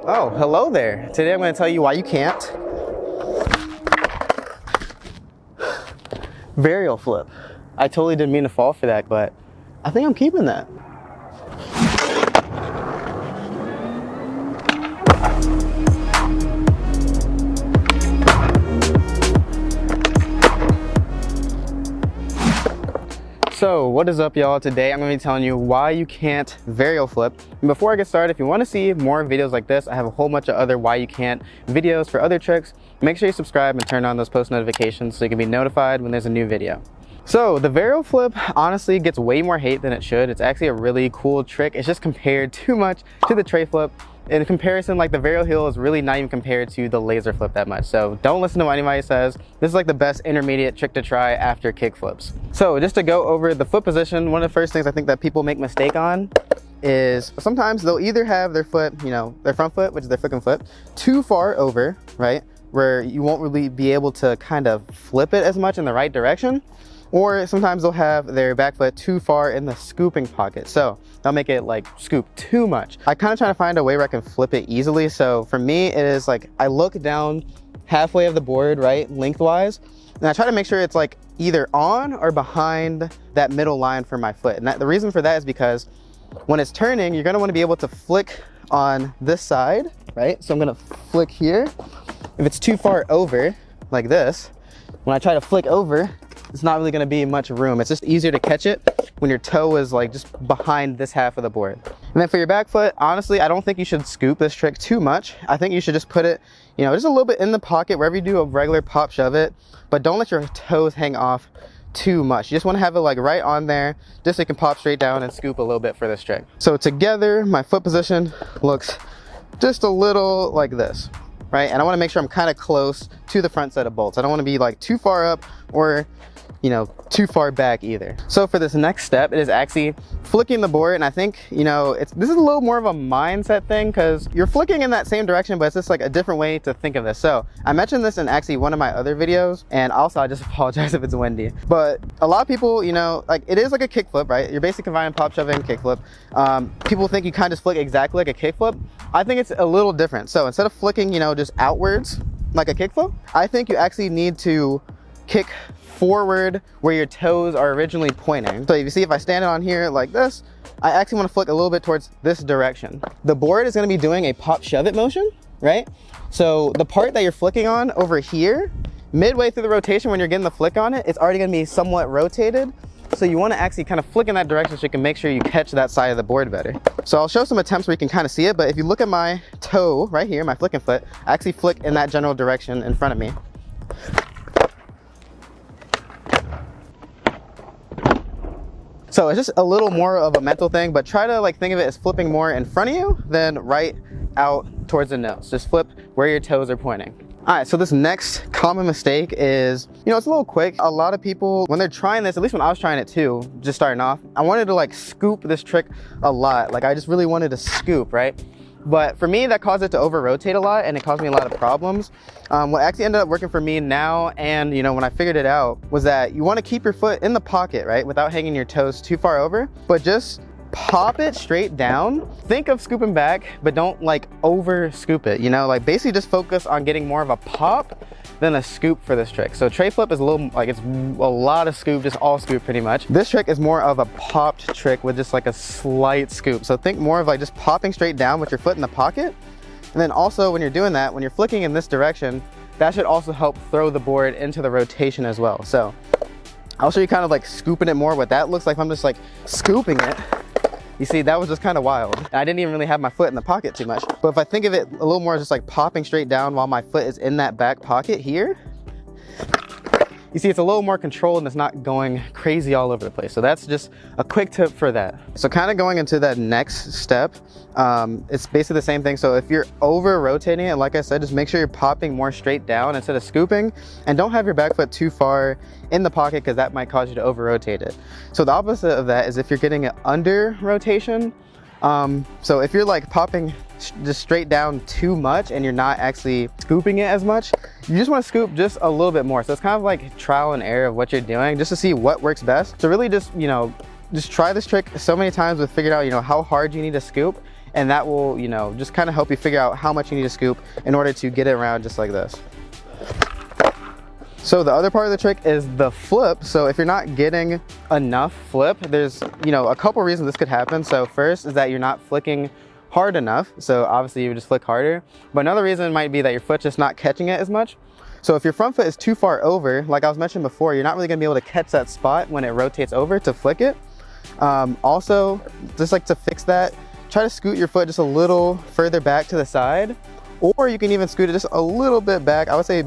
Oh, hello there. Today I'm going to tell you why you can't varial flip. I totally didn't mean to fall for that, but I think I'm keeping that. So what is up, y'all? Today I'm going to be telling you why you can't varial flip. And before I get started, if you want to see more videos like this, I have a whole bunch of other why you can't videos for other tricks. Make sure you subscribe and turn on those post notifications so you can be notified when there's a new video. So the varial flip honestly gets way more hate than it should. It's actually a really cool trick. It's just compared too much to the tray flip. In comparison, like the varial heel is really not even compared to the laser flip that much. So don't listen to what anybody says. This is like the best intermediate trick to try after kick flips. So just to go over the foot position, one of the first things I think that people make mistake on is sometimes they'll either have their foot, their front foot, which is their flicking foot, too far over, right? Where you won't really be able to kind of flip it as much in the right direction. Or sometimes they'll have their back foot too far in the scooping pocket. So they'll make it like scoop too much. I kind of try to find a way where I can flip it easily. So for me, it is like I look down halfway of the board, right, lengthwise, and I try to make sure it's like either on or behind that middle line for my foot. And the reason for that is because when it's turning, you're gonna wanna be able to flick on this side, right? So I'm gonna flick here. If it's too far over, like this, when I try to flick over, it's not really gonna be much room. It's just easier to catch it when your toe is like just behind this half of the board. And then for your back foot, honestly, I don't think you should scoop this trick too much. I think you should just put it, just a little bit in the pocket, wherever you do a regular pop shove it, but don't let your toes hang off too much. You just wanna have it like right on there, just so you can pop straight down and scoop a little bit for this trick. So together, my foot position looks just a little like this, right? And I wanna make sure I'm kind of close to the front set of bolts. I don't wanna be like too far up or too far back either. So for this next step, it is actually flicking the board. And I think, this is a little more of a mindset thing because you're flicking in that same direction, but it's just like a different way to think of this. So I mentioned this in actually one of my other videos, and also I just apologize if it's windy. But a lot of people, like it is like a kickflip, right? You're basically combining pop shove and kickflip. People think you kind of just flick exactly like a kickflip. I think it's a little different. So instead of flicking, just outwards like a kickflip, I think you actually need to kick forward where your toes are originally pointing. So if you see, if I stand on here like this, I actually want to flick a little bit towards this direction. The board is going to be doing a pop shove it motion, right? So the part that you're flicking on over here, midway through the rotation when you're getting the flick on it, it's already going to be somewhat rotated. So you want to actually kind of flick in that direction so you can make sure you catch that side of the board better. So I'll show some attempts where you can kind of see it, but if you look at my toe right here, my flicking foot, I actually flick in that general direction in front of me. So it's just a little more of a mental thing, but try to think of it as flipping more in front of you than right out towards the nose. Just flip where your toes are pointing. All right, so this next common mistake is, it's a little quick. A lot of people, when they're trying this, at least when I was trying it too, just starting off, I wanted to scoop this trick a lot. I just really wanted to scoop, right? But for me, that caused it to over rotate a lot and it caused me a lot of problems. What actually ended up working for me now, and when I figured it out, was that you want to keep your foot in the pocket, right? Without hanging your toes too far over, but just pop it straight down. Think of scooping back, but don't over scoop it, basically just focus on getting more of a pop than a scoop for this trick. So tray flip is a little, it's a lot of scoop, just all scoop pretty much. This trick is more of a popped trick with just a slight scoop. So think more of just popping straight down with your foot in the pocket. And then also when you're doing that, when you're flicking in this direction, that should also help throw the board into the rotation as well. So I'll show you kind of scooping it more, what that looks like. I'm just scooping it. You see, that was just kind of wild. And I didn't even really have my foot in the pocket too much. But if I think of it a little more as just popping straight down while my foot is in that back pocket here, you see, it's a little more controlled and it's not going crazy all over the place. So that's just a quick tip for that. So kind of going into that next step, it's basically the same thing. So if you're over rotating it, like I said, just make sure you're popping more straight down instead of scooping, and don't have your back foot too far in the pocket because that might cause you to over rotate it. So the opposite of that is if you're getting an under rotation. So if you're popping just straight down too much and you're not actually scooping it as much, you just want to scoop just a little bit more. So it's kind of trial and error of what you're doing just to see what works best. So really just, just try this trick so many times with figuring out, how hard you need to scoop, and that will, you know, just kind of help you figure out how much you need to scoop in order to get it around just like this. So the other part of the trick is the flip. So if you're not getting enough flip, there's, you know, a couple reasons this could happen. So first is that you're not flicking hard enough. So obviously you would just flick harder. But another reason might be that your foot's just not catching it as much. So if your front foot is too far over, like I was mentioning before, you're not really gonna be able to catch that spot when it rotates over to flick it. Also, just like to fix that, try to scoot your foot just a little further back to the side, or you can even scoot it just a little bit back. I would say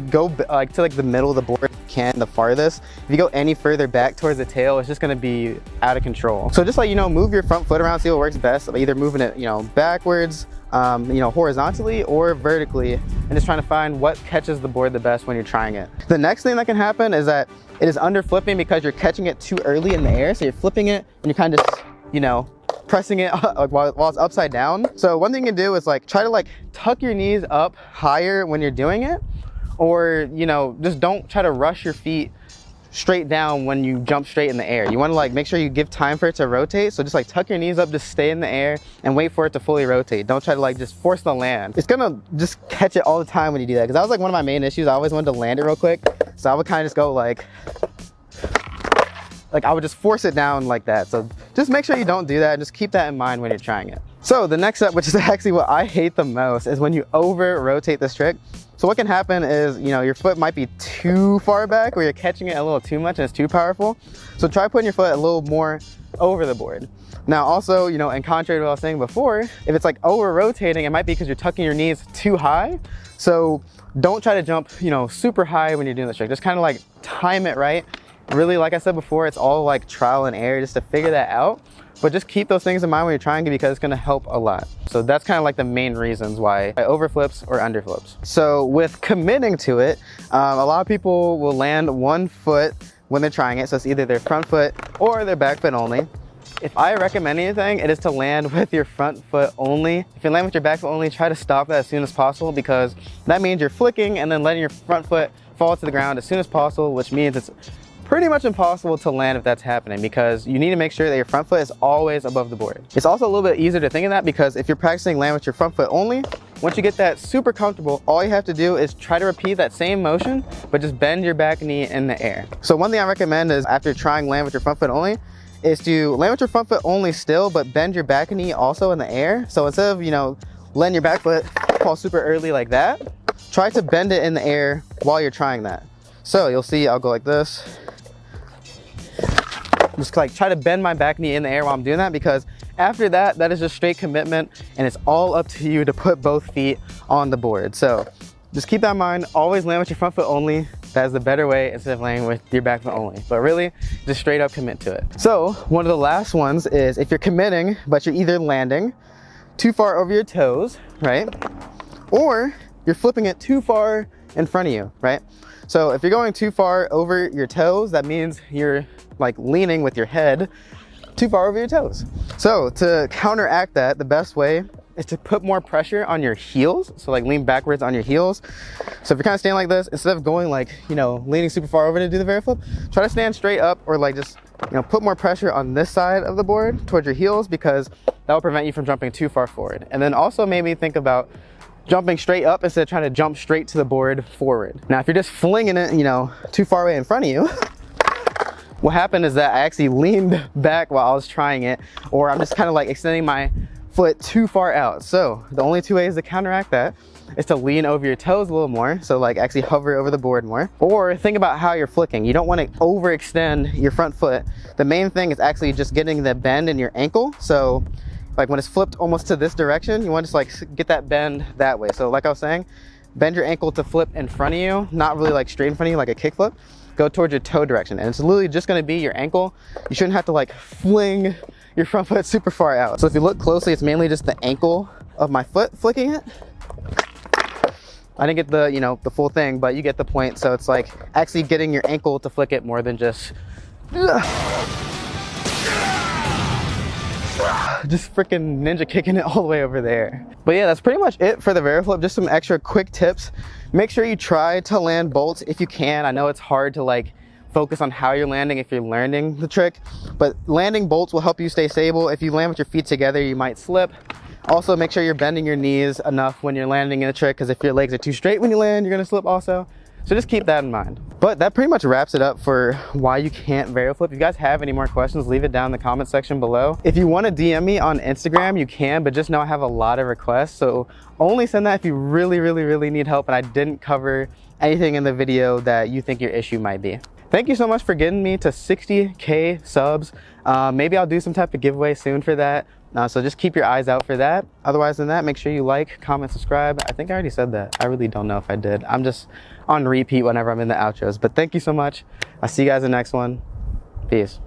go like to like the middle of the board if you can, the farthest. If you go any further back towards the tail, it's just gonna be out of control. So just like, you know, move your front foot around, see what works best, either moving it, you know, backwards, you know, horizontally or vertically, and just trying to find what catches the board the best when you're trying it. The next thing that can happen is that it is under flipping because you're catching it too early in the air. So you're flipping it and you're kind of just, you know, pressing it while it's upside down. So one thing you can do is like try to like tuck your knees up higher when you're doing it, or, you know, just don't try to rush your feet straight down when you jump straight in the air. You want to like make sure you give time for it to rotate. So just like tuck your knees up, just stay in the air and wait for it to fully rotate. Don't try to like just force the land. It's gonna just catch it all the time when you do that, because that was like one of my main issues. I always wanted to land it real quick, so I would kind of just go like I would just force it down like that. So just make sure you don't do that, and just keep that in mind when you're trying it. So the next step, which is actually what I hate the most, is when you over rotate this trick. So what can happen is, you know, your foot might be too far back, or you're catching it a little too much and it's too powerful. So try putting your foot a little more over the board. Now also, you know, in contrary to what I was saying before, if it's like over rotating, it might be because you're tucking your knees too high. So don't try to jump, you know, super high when you're doing this trick. Just kind of like time it right. Really, like I said before, it's all like trial and error just to figure that out. But just keep those things in mind when you're trying it, because it's gonna help a lot. So that's kind of like the main reasons why I overflips or underflips. So with committing to it, a lot of people will land one foot when they're trying it. So it's either their front foot or their back foot only. If I recommend anything, it is to land with your front foot only. If you land with your back foot only, try to stop that as soon as possible, because that means you're flicking and then letting your front foot fall to the ground as soon as possible, which means it's pretty much impossible to land if that's happening, because you need to make sure that your front foot is always above the board. It's also a little bit easier to think of that, because if you're practicing land with your front foot only, once you get that super comfortable, all you have to do is try to repeat that same motion, but just bend your back knee in the air. So one thing I recommend is, after trying land with your front foot only, is to land with your front foot only still, but bend your back knee also in the air. So instead of, you know, letting your back foot fall super early like that, try to bend it in the air while you're trying that. So you'll see, I'll go like this. Just like try to bend my back knee in the air while I'm doing that, because after that, that is just straight commitment, and it's all up to you to put both feet on the board. So just keep that in mind. Always land with your front foot only. That is the better way, instead of landing with your back foot only. But really, just straight up commit to it. So one of the last ones is, if you're committing, but you're either landing too far over your toes, right? Or you're flipping it too far in front of you, right? So if you're going too far over your toes, that means you're like leaning with your head too far over your toes. So to counteract that, the best way is to put more pressure on your heels. So like lean backwards on your heels. So if you're kind of standing like this, instead of going like, you know, leaning super far over to do the varial flip, try to stand straight up, or like just, you know, put more pressure on this side of the board towards your heels, because that will prevent you from jumping too far forward. And then also maybe think about jumping straight up instead of trying to jump straight to the board forward. Now, if you're just flinging it, you know, too far away in front of you, what happened is that I actually leaned back while I was trying it, or I'm just kind of like extending my foot too far out. So the only two ways to counteract that is to lean over your toes a little more. So like actually hover over the board more, or think about how you're flicking. You don't want to overextend your front foot. The main thing is actually just getting the bend in your ankle. So like when it's flipped almost to this direction, you want to just like get that bend that way. So like I was saying, bend your ankle to flip in front of you, not really like straight in front of you like a kick flip. Go towards your toe direction, and it's literally just going to be your ankle. You shouldn't have to like fling your front foot super far out. So if you look closely, it's mainly just the ankle of my foot flicking it. I didn't get the, you know, the full thing, but you get the point. So it's like actually getting your ankle to flick it more than just freaking ninja kicking it all the way over there. But yeah, that's pretty much it for the varial flip. Just some extra quick tips. Make sure you try to land bolts if you can. I know it's hard to like focus on how you're landing if you're learning the trick, but landing bolts will help you stay stable. If you land with your feet together, you might slip. Also, make sure you're bending your knees enough when you're landing in a trick, because if your legs are too straight when you land, you're gonna slip also. So just keep that in mind. But that pretty much wraps it up for why you can't varial flip. If you guys have any more questions, leave it down in the comment section below. If you want to DM me on Instagram, you can, but just know I have a lot of requests. So only send that if you really need help and I didn't cover anything in the video that you think your issue might be. Thank you so much for getting me to 60K subs. Maybe I'll do some type of giveaway soon for that. So just keep your eyes out for that. Otherwise than that, make sure you like, comment, subscribe. I think I already said that. I really don't know if I did. I'm just on repeat whenever I'm in the outros. But thank you so much. I'll see you guys in the next one. Peace.